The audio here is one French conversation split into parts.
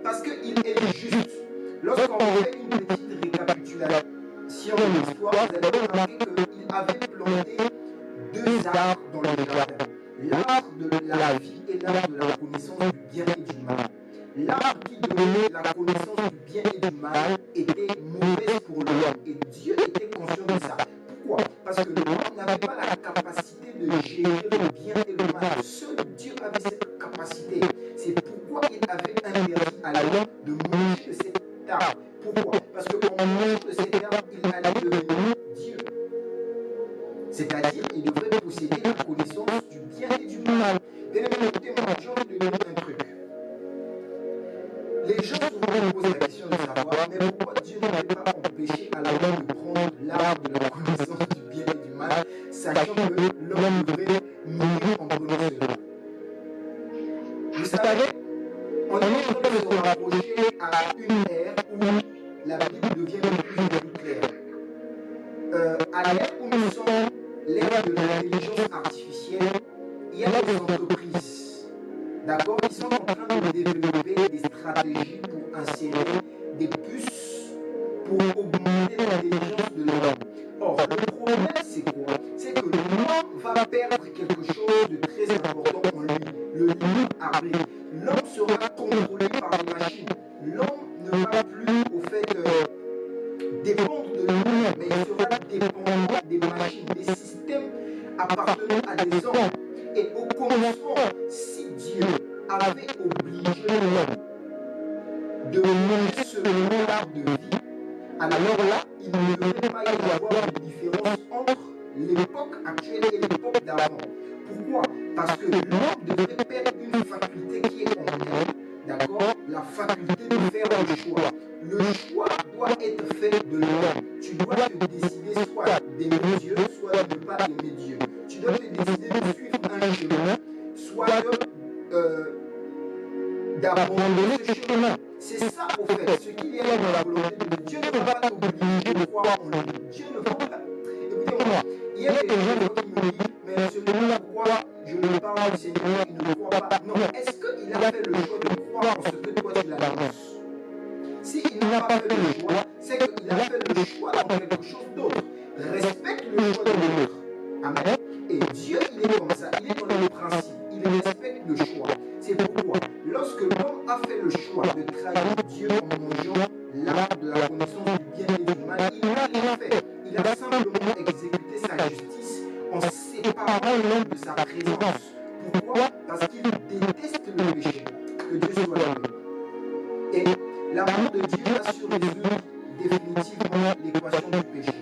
Parce qu'il est juste. Lorsqu'on fait une petite récapitulation de l'histoire, vous allez remarquer qu'il avait planté deux arbres dans le jardin. L'arbre de la vie et l'arbre de la connaissance du bien et du mal. L'arbre qui donnait la connaissance du bien et du mal était mauvaise pour l'homme et Dieu était conscient de ça. Pourquoi? Parce que l'homme n'avait pas la capacité de gérer le bien et le mal. Seul Dieu avait cette capacité. C'est pourquoi il avait interdit à l'homme de manger de cet arbre. Pourquoi? Parce qu'en mangeant de cet arbre, il allait devenir Dieu. C'est-à-dire qu'il devrait posséder la connaissance du bien et du mal. Bien écoutez-moi, j'ai envie de dire un truc. Les gens souvent me posent la question de savoir, mais pourquoi Dieu n'avait pas empêché à l'homme de prendre l'arbre de la connaissance du bien et du mal, sachant que l'homme devrait mourir en prenant cela. Vous savez, on est en train de se rapprocher à une ère où la Bible devient de plus en plus claire. À l'ère où nous sommes, l'ère de l'intelligence artificielle, il y a des entreprises, d'accord, qui sont en train de développer des stratégies pour insérer des puces pour augmenter l'intelligence de l'homme. Or, le problème, c'est quoi? C'est que l'homme va perdre quelque chose de très important en lui, le libre arbitre. L'homme sera contrôlé par les machines. L'homme ne va plus, au fait, dépendre de lui-même, mais il sera dépendant des machines, des systèmes appartenant à des hommes. Et au commencement, si Dieu avait obligé l'homme de manger selon l'arbre de vie, alors là, il ne devrait pas y avoir de différence entre l'époque actuelle et l'époque d'avant. Pourquoi? Parce que l'homme devrait perdre une faculté qui est en elle, d'accord? La faculté de faire le choix. Le choix doit être fait de l'homme. Tu dois te décider soit d'aimer Dieu, soit de ne pas aimer Dieu. Tu dois te décider de suivre un chemin, soit d'abandonner ce chemin. C'est ça, au fait, ce qu'il y a dans la volonté de Dieu. Dieu ne va pas t'obliger de croire en lui. Dieu ne va pas. Écoutez-moi, il y a des gens qui me disent, mais celui-là, pourquoi je ne parle du Seigneur, il ne croit pas. Non, est-ce qu'il a fait le choix de croire en ce que toi tu l'annonces? S'il n'a pas fait le choix, c'est qu'il a fait le choix dans quelque chose d'autre. Respecte le choix de l'autre. Amen. Et Dieu, il est comme ça, il est dans le principe, il respecte le choix. C'est pourquoi, lorsque l'homme a fait le choix de trahir Dieu en mangeant l'arbre de la connaissance du bien et du mal, il n'a rien fait. Il a simplement exécuté sa justice en séparant l'homme de sa présence. Pourquoi? Parce qu'il déteste le péché. Que Dieu soit loué. Et l'amour de Dieu a su résoudre définitivement l'équation du péché.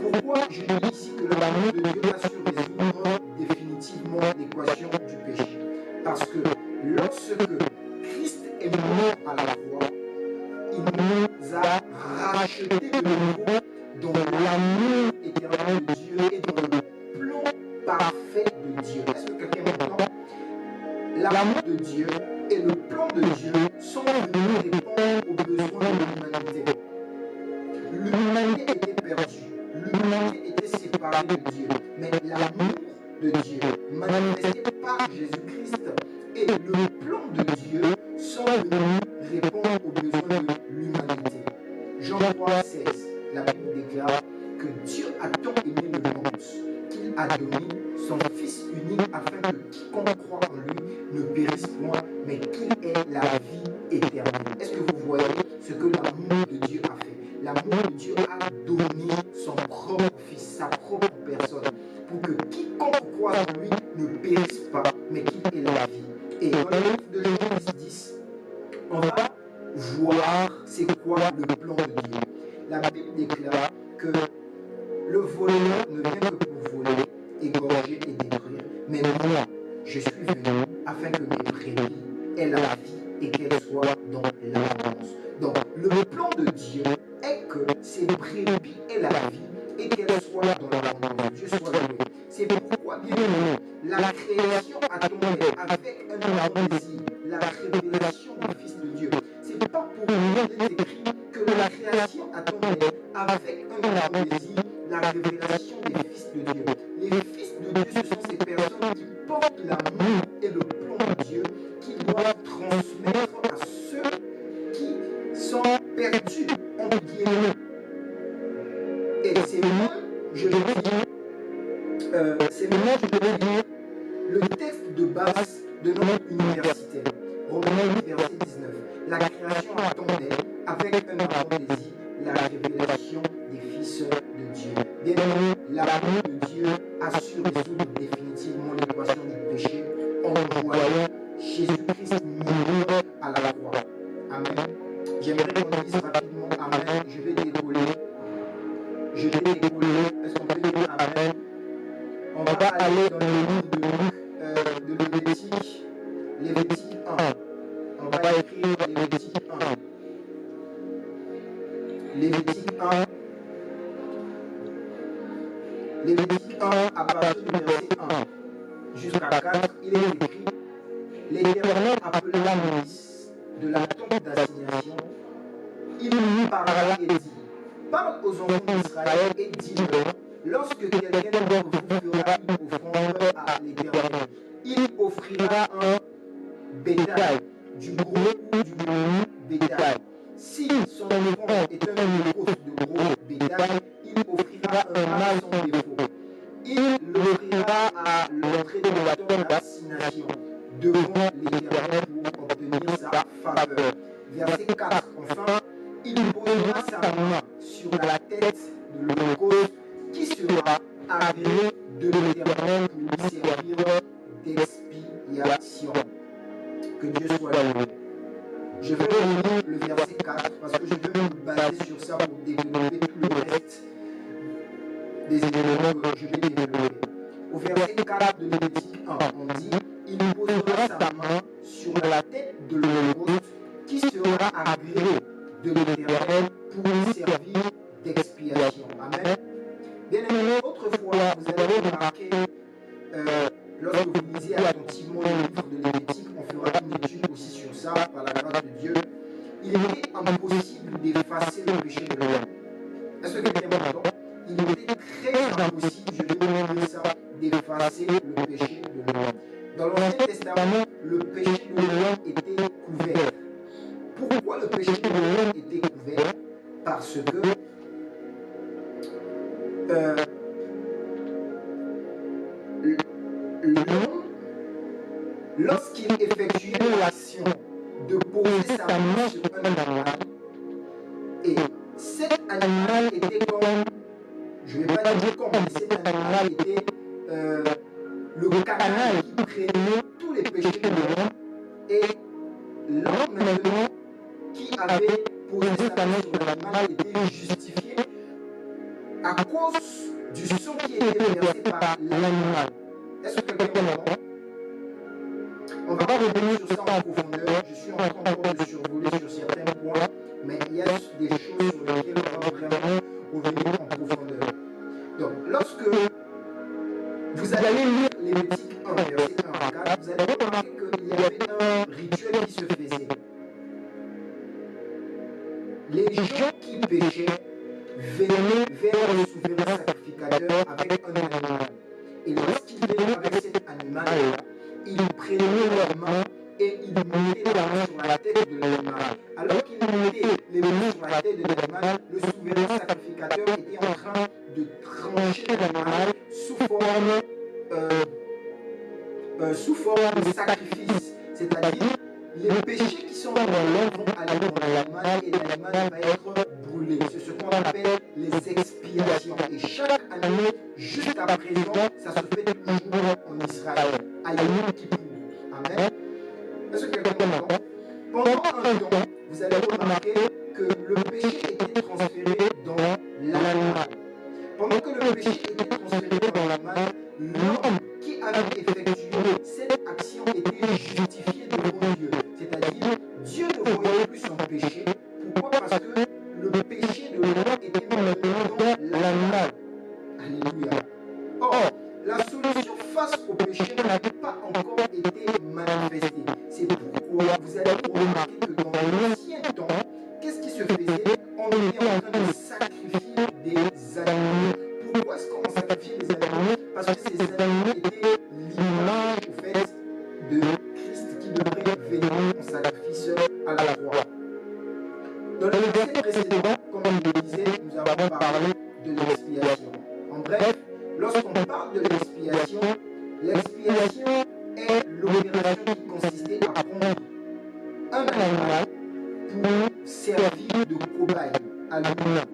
Pourquoi je dis ici que l'amour de Dieu a su résoudre définitivement l'équation du péché? Parce que lorsque Christ est mort à la croix, il nous a rachetés de nouveau dans l'amour éternel de Dieu et dans le plan parfait de Dieu. Est-ce que quelqu'un m'entend? L'amour de Dieu et le plan de Dieu sont venus répondre aux besoins de l'humanité. L'humanité était perdue, l'humanité était séparée de Dieu, mais l'amour de Dieu, manifesté par Jésus-Christ, et le plan de Dieu sont venus répondre aux besoins de l'humanité. Jean 3,16, la Bible déclare que Dieu a tant aimé le monde qu'il a donné son Fils unique afin que quiconque croit en lui ne périsse point, mais qu'il ait la vie éternelle. Est-ce que vous voyez ce que l'amour de Dieu a fait? L'amour de Dieu a donné son propre Fils, sa propre personne, pour que quiconque croit en lui ne périsse pas, mais qu'il ait la vie. Et dans le livre de Jean 10, on va voir c'est quoi le plan de Dieu. La Bible déclare que le voleur ne vient que pour voler, égorger et détruire, mais moi, je suis venu afin que mes brebis aient la vie et qu'elles soient dans l'abondance. Donc, le plan de Dieu est que ces brebis aient la vie et qu'elles soient dans l'abondance. Dieu soit loué. C'est pourquoi, bien aimé, la création attendait avec un grand désir la révélation du Fils de Dieu. C'est pas pour rien qu'il est écrit que la création attendait avec un grand désir la révélation des fils de Dieu. Les fils de Dieu, ce sont ces personnes qui portent l'amour et le plan de Dieu qu'ils doivent transmettre à ceux perdu, entre guillemets. Et c'est même, je vais dire, le texte de base de notre université. Romains 8, verset 19. La création attendait avec un ardent désir la révélation des fils de Dieu. Bien aimé, l'amour de Dieu a su résoudre définitivement l'équation du péché en voyant Jésus-Christ mourir à la croix. Amen. J'aimerais qu'on dise rapidement Amen. Je vais décoller. Est-ce qu'on peut dire Amen? On va aller dans le livre de Lévitique. Lévitique 1. On va écrire Lévitique 1. Lévitique 1. Lévitique 1 à partir du verset 1 jusqu'à 4, il est écrit: L'Éternel appela Moïse de la tente d'assignation. Il lui parla et dit: Parle aux enfants d'Israël et dis-leur, lorsque quelqu'un d'entre vous fera une offrande à l'Éternel, il offrira un bétail, du gros ou du gros bétail. Si son offrande est un holocauste de gros bétail, il offrira un mâle sans défaut. Il l'offrira à l'entrée de la tente d'assignation devant l'Éternel pour obtenir sa faveur. Verset 4. Enfin, il posera sa main sur la tête de l'holocauste qui sera agréé de l'Éternel pour lui servir d'expiation. Que Dieu soit loué. Je vais relire le verset 4 parce que je veux me baser sur ça pour développer tout le reste des éléments que je vais développer. Au verset 4 de Lévitique 1, on dit: Il posera sa main sur la tête de l'holocauste qui sera agréé de l'Éternel pour lui servir d'expiation. Amen. Bien aimé, autrefois, vous allez remarquer, lorsque vous lisez attentivement le livre de Lévitique, on fera une étude aussi sur ça, par la grâce de Dieu. Il était impossible d'effacer le péché de l'homme. Est-ce que quelqu'un m'entend? Il était très impossible, je vais vous dire ça, d'effacer le péché de l'homme. Dans l'Ancien Testament, le péché de l'homme était couvert. Pourquoi le péché de l'homme était couvert? Parce que l'homme, lorsqu'il effectuait l'action de poser sa main sur un animal, et cet animal était comme, je ne vais pas dire comme, mais cet animal était le canal qui prenait tous les péchés de l'homme, et l'homme maintenant qui avait posé sa main sur l'animal était justifié à cause du sang qui était versé par l'animal. Est-ce que quelqu'un m'entend? On ne va pas revenir sur ça en profondeur. Je suis en train encore de survoler sur certains points, mais il y a des choses sur lesquelles on va vraiment revenir en profondeur. Donc, lorsque vous allez lire Lévitique 1, verset 1 à 4, vous allez remarquer qu'il y avait un rituel qui se faisait. Les gens qui péchaient venaient vers le souverain sacrificateur avec un animal. Et lorsqu'ils venaient avec cet animal-là, ils prenaient leurs mains et ils mettaient la main sur la tête de l'animal. Alors qu'ils mettaient les mains sur la tête de l'animal, le souverain sacrificateur était en train de trancher l'animal sous forme de sacrifice. C'est-à-dire, les péchés qui sont dans l'homme vont aller dans l'animal et l'animal va être brûlé. C'est ce qu'on appelle les expiations. Et chaque année, jusqu'à présent, ça se fait toujours en Israël. À Yom Kippour. Amen. Est-ce que quelqu'un m'entend? Pendant un temps, vous allez remarquer que le péché était transféré dans l'animal. Pendant que le péché était transféré dans l'animal, l'homme qui avait effectué cette action était justifié devant Dieu. C'est-à-dire, Dieu ne voyait plus son péché. Pourquoi? Parce que le péché de l'homme était maintenant dans l'animal. Alléluia. Or, la solution face au péché n'avait pas encore été manifestée. C'est pourquoi vous allez remarquer que dans l'ancien temps, qu'est-ce qui se faisait? On était en train de sacrifier des animaux. Pourquoi est-ce qu'on sacrifiait des animaux? Parce que ces animaux étaient l'image au fait de Christ qui devrait venir en sacrifice à la croix. Dans le verset précédent, comme je le disais, nous avons parlé de l'expiation. En bref, lorsqu'on parle de l'expiation, l'expiation est l'opération qui consistait à prendre un animal pour servir de cobaye à l'humain,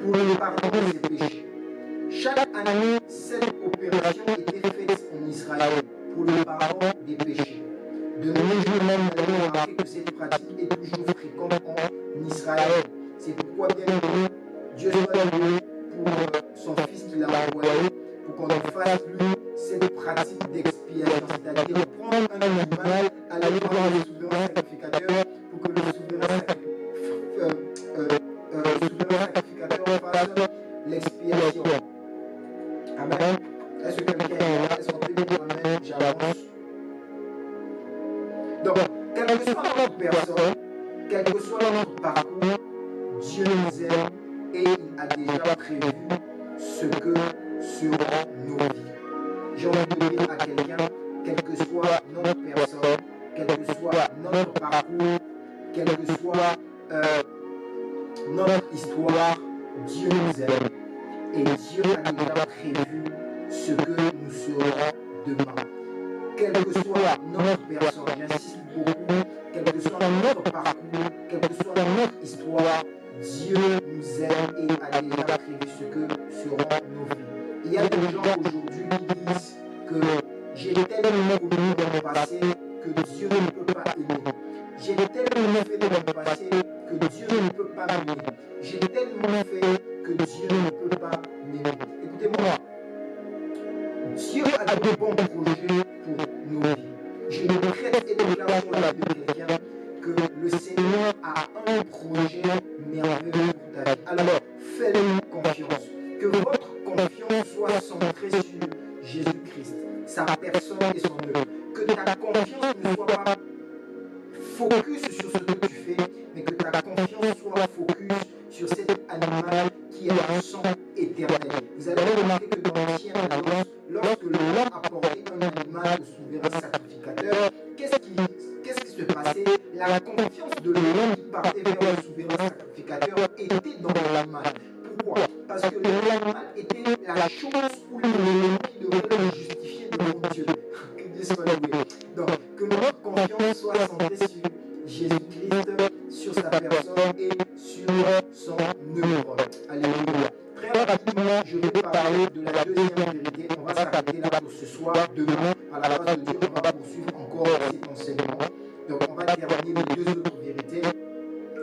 pour le pardon de ses péchés. Chaque année, cette opération était faite en Israël pour le pardon des péchés. De nos jours même, nous avons remarqué que cette pratique est toujours fréquente en Israël. C'est pourquoi, bien aimé, Dieu soit loué pour son Fils qu'il a envoyé, pour qu'on ne fasse plus cette pratique d'expiation, c'est-à-dire prendre un animal, aller voir le souverain sacrificateur, pour que le souverain sacrificateur fasse l'expiation. Amen. Est-ce que quelqu'un est là? Est-ce qu'on peut dire amen? J'avance. Donc, quelle que soit notre personne, quel que soit notre parcours, Dieu nous aime et il a déjà prévu ce que seront nos vies. J'ai envie de dire à quelqu'un, quelle que soit notre personne, quel que soit notre parcours, quelle que soit notre histoire, Dieu nous aime. Et Dieu a déjà prévu ce que nous serons demain. Quelle que soit notre personne, j'insiste beaucoup, quel que soit notre parcours, quelle que soit notre histoire, Dieu nous aime et a déjà prévu ce que seront nos vies. Il y a des gens aujourd'hui qui disent que j'ai tellement commis dans mon passé que Dieu ne peut pas aimer. J'ai tellement fait dans mon passé que Dieu ne peut pas m'aimer. J'ai tellement fait que Dieu ne peut pas m'aimer. Écoutez-moi, Dieu a de bons projets pour nos vies. Je décrète et déclare sur la vie de quelqu'un que le Seigneur a un projet merveilleux pour ta vie. Alors, fais-lui confiance. Que votre confiance soit centrée sur Jésus-Christ, sa personne et son œuvre. Que ta confiance ne soit pas focus sur ce que tu fais, mais que ta confiance soit focus sur cet animal qui est un sang éternel. Vous allez remarquer que dans l'Ancienne Alliance, lorsque l'homme apportait un animal au souverain sacrificateur, qu'est-ce qui se passait? La confiance de l'homme qui partait vers le souverain sacrificateur était dans l'animal. Pourquoi? Parce que l'animal était la chose ou l'élément qui devrait le justifier devant Dieu. Que Dieu soit loué. Donc, que notre confiance soit centrée sur Jésus-Christ, sur sa personne et sur son œuvre. Alléluia. Très rapidement, je vais parler de la deuxième vérité. On va s'arrêter là pour ce soir. Demain, à la grâce de Dieu, on va poursuivre encore cet enseignement. Donc, on va terminer les deux autres vérités.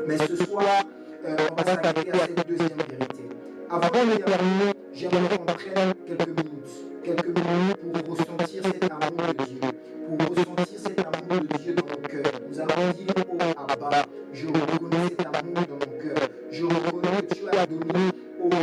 Mais ce soir, on va s'arrêter à cette deuxième vérité. Avant de terminer, j'aimerais qu'on prenne quelques minutes pour ressentir cet amour de Dieu, pour ressentir cet amour de Dieu dans nos cœurs. Nous allons dire, oh Abba, je reconnais cet amour dans mon cœur. Je reconnais que tu as donné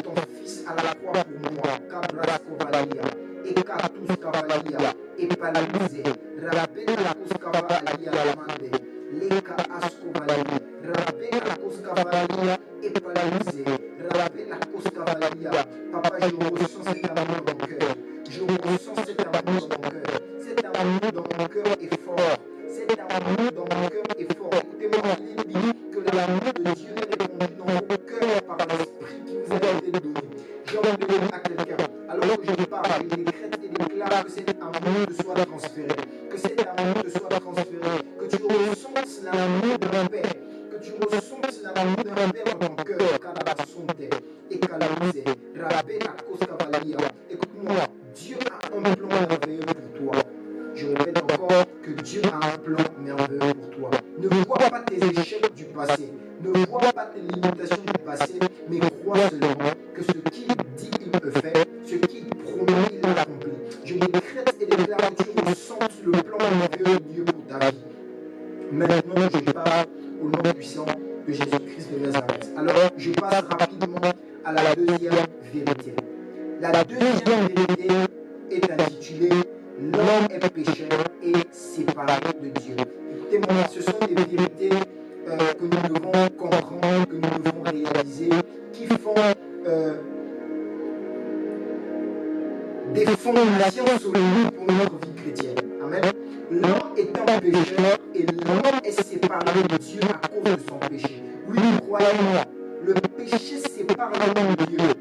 ton Fils à la croix pour moi. Cabras Cavalia, et Catus Cavalia, et Palalize, Rabena Cus Cavalia Mande, Leka Ascovalia, Rabena Cus Cavalia, et Palalize, Rabena Cus Cavalia. Papa, je ressens cet amour dans mon cœur. Je ressens cet amour dans mon cœur. Cet amour dans mon cœur est fort. Cet amour dans mon cœur est fort. Écoutez-moi, il dit que l'amour de Dieu est répandu dans vos cœurs par l'Esprit qui vous a été donné. J'ai envie de dire à quelqu'un, alors que je parle, je décrète et déclare que cet amour te soit transféré. Que cet amour te soit transféré. Que tu ressentes l'amour d'un Père. Que tu ressentes l'amour d'un Père dans ton cœur. Calabasonte et Calabise. Rabena Coscavalia. Écoute-moi, Dieu a un plan merveilleux pour toi. Je répète encore que Dieu a un plan merveilleux pour toi. Ne vois pas tes échecs du passé. Ne vois pas tes limitations du passé, mais crois seulement que ce qu'il dit, il le fait. Ce qu'il promet, il l'accomplit. Je décrète et déclare que tu ressentes le plan merveilleux de Dieu pour ta vie. Maintenant, je parle au nom puissant de Jésus-Christ de Nazareth. Alors, je passe rapidement à la deuxième vérité. La deuxième vérité est intitulée « L'homme est pécheur et séparé de Dieu ». Écoutez-moi, ce sont des vérités que nous devons comprendre, que nous devons réaliser, qui font des fondations solides pour notre vie chrétienne. Amen. L'homme est un pécheur et l'homme est séparé de Dieu à cause de son péché. Oui, croyez-moi, le péché sépare l'homme de Dieu.